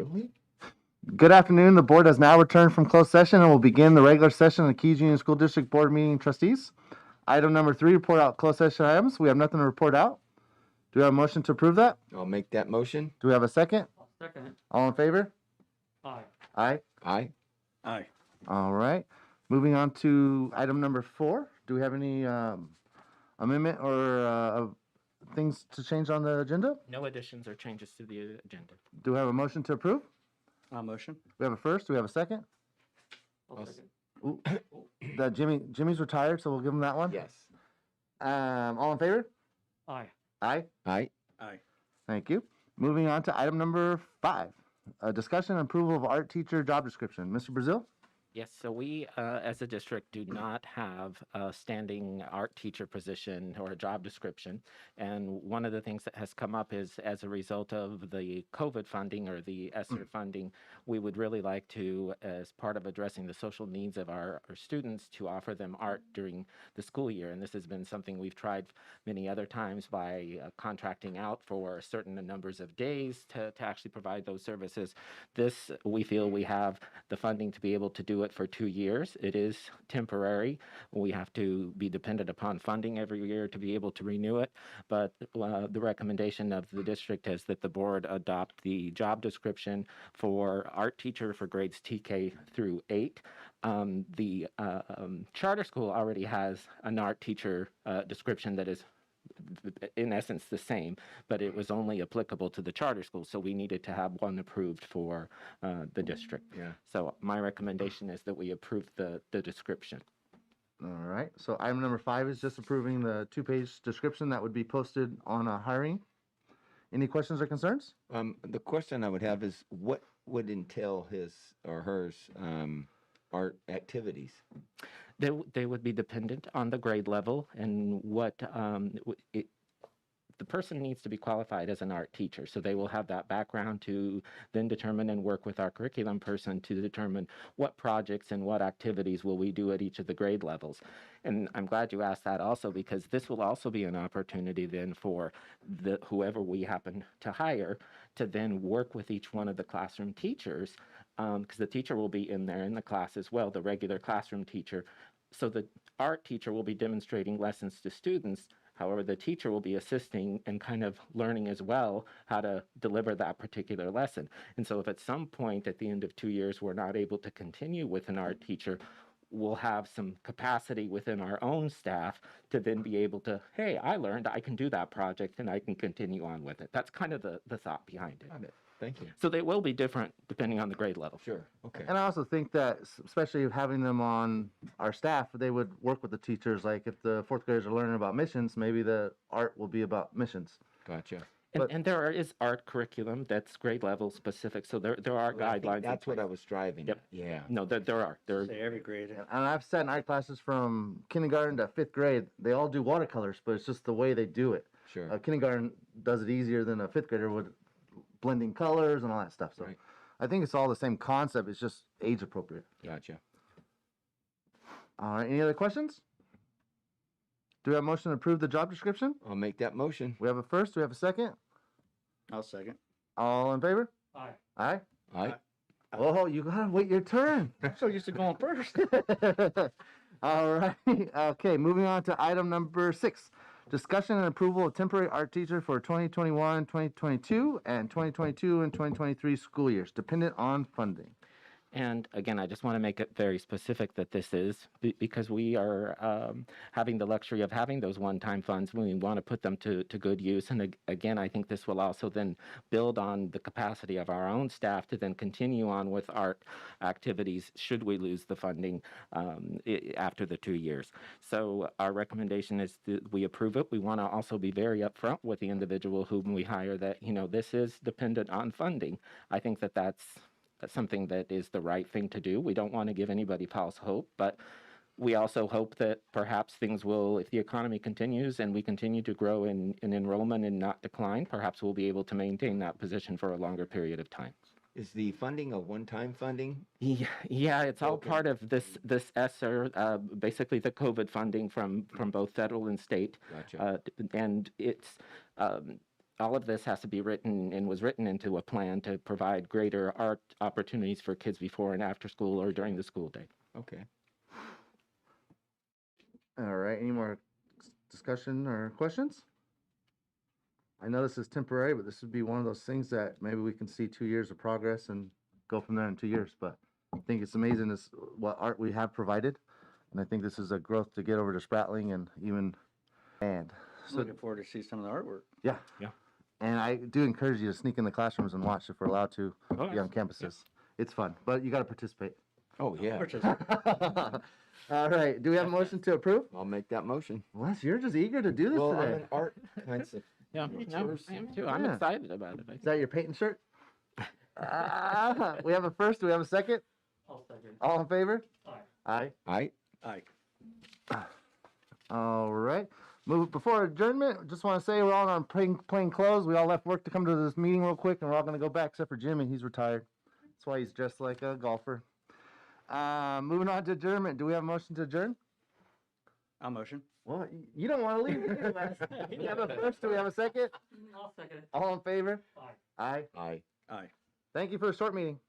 Really? Good afternoon. The board has now returned from closed session and will begin the regular session of the Keys Union School District Board meeting trustees. Item number 3, report out closed session items. We have nothing to report out. Do we have a motion to approve that? I'll make that motion. Do we have a second? Second. All in favor? Aye. Aye. Aye. Aye. All right. Moving on to item number 4. Do we have any amendment or things to change on the agenda? No additions or changes to the agenda. Do we have a motion to approve? Motion. We have a first. Do we have a second? I'll second. Ooh, Jimmy's retired, so we'll give him that one. Yes. All in favor? Aye. Aye. Aye. Aye. Thank you. Moving on to item number 5, discussion and approval of art teacher job description. Mr. Brazil? Yes, so we, as a district, do not have a standing art teacher position or a job description. And one of the things that has come up is, as a result of the COVID funding or the ESSER funding, we would really like to, as part of addressing the social needs of our students, to offer them art during the school year. And this has been something we've tried many other times by contracting out for certain numbers of days to actually provide those services. This, we feel we have the funding to be able to do it for 2 years. It is temporary. We have to be dependent upon funding every year to be able to renew it. But the recommendation of the district is that the board adopt the job description for art teacher for grades TK through 8. The charter school already has an art teacher description that is in essence the same, but it was only applicable to the charter school, so we needed to have one approved for the district. Yeah. So my recommendation is that we approve the description. All right. So item number 5 is just approving the 2-page description that would be posted on hiring. Any questions or concerns? The question I would have is what would entail his or hers art activities? They would be dependent on the grade level and what the person needs to be qualified as an art teacher. So they will have that background to then determine and work with our curriculum person to determine what projects and what activities will we do at each of the grade levels. And I'm glad you asked that also, because this will also be an opportunity then for whoever we happen to hire to then work with each one of the classroom teachers, because the teacher will be in there in the class as well, the regular classroom teacher. So the art teacher will be demonstrating lessons to students. However, the teacher will be assisting and kind of learning as well how to deliver that particular lesson. And so if at some point at the end of 2 years we're not able to continue with an art teacher, we'll have some capacity within our own staff to then be able to, hey, I learned I can do that project and I can continue on with it. That's kind of the thought behind it. Got it. Thank you. So they will be different depending on the grade level. Sure. Okay. And I also think that, especially having them on our staff, they would work with the teachers. Like if the 4th graders are learning about missions, maybe the art will be about missions. Gotcha. And there is art curriculum that's grade level specific, so there are Well, I think guidelines. that's what I was striving Yep. at. Yeah. No, there are. Say every grade. And I've sat in art classes from kindergarten to 5th grade. They all do watercolors, but it's just the way they do it. Sure. Kindergarten does it easier than a 5th grader would, blending colors and all that stuff. So Right. I think it's all the same concept. It's just age appropriate. Gotcha. All right. Any other questions? Do we have a motion to approve the job description? I'll make that motion. We have a first. Do we have a second? I'll second. All in favor? Aye. Aye. Aye. Oh, you gotta wait your turn. I'm so used to going first. All right. Okay, moving on to item number 6. Discussion and approval of temporary art teacher for 2021, 2022, and 2022 and 2023 school years, dependent on funding. And again, I just want to make it very specific that this is because we are having the luxury of having those one-time funds. We want to put them to good use. And again, I think this will also then build on the capacity of our own staff to then continue on with art activities should we lose the funding after the 2 years. So our recommendation is that we approve it. We want to also be very upfront with the individual whom we hire that, this is dependent on funding. I think that that's something that is the right thing to do. We don't want to give anybody false hope, but we also hope that perhaps things will, if the economy continues and we continue to grow in enrollment and not decline, perhaps we'll be able to maintain that position for a longer period of time. Is the funding a one-time funding? Yeah, it's all Okay. part of this ESSER, basically the COVID funding from both federal and state. Gotcha. And it's all of this has to be written and was written into a plan to provide greater art opportunities for kids before and after school or during the school day. Okay. All right, any more discussion or questions? I know this is temporary, but this would be one of those things that maybe we can see 2 years of progress and go from there in 2 years. But I think it's amazing this what art we have provided, and I think this is a growth to get over to Spratling and even and so Looking forward to see some of the artwork. yeah. Yeah. And I do encourage you to sneak in the classrooms and watch if we're allowed to Oh, be on campuses. It's fun, but you got to participate. Oh, yeah. All right, do we have a motion to approve? I'll make that motion. Wes, you're just eager to do this Well, I'm today. an art kinds of. Yeah, Me no, too. I am too. I'm Yeah. excited about it. Is that your painting shirt? We have a first. Do we have a second? I'll second. All in favor? Aye. Aye. Aye. Aye. All right. Before adjournment, just want to say we're all on plain clothes. We all left work to come to this meeting real quick, and we're all going to go back except for Jimmy. He's retired. That's why he's dressed like a golfer. Moving on to adjournment. Do we have a motion to adjourn? I'll motion. Well, you don't want to leave, do you, Wes? Do we have a first? Do we have a second? I'll second it. All in favor? Aye. Aye. Aye. Aye. Thank you for a short meeting.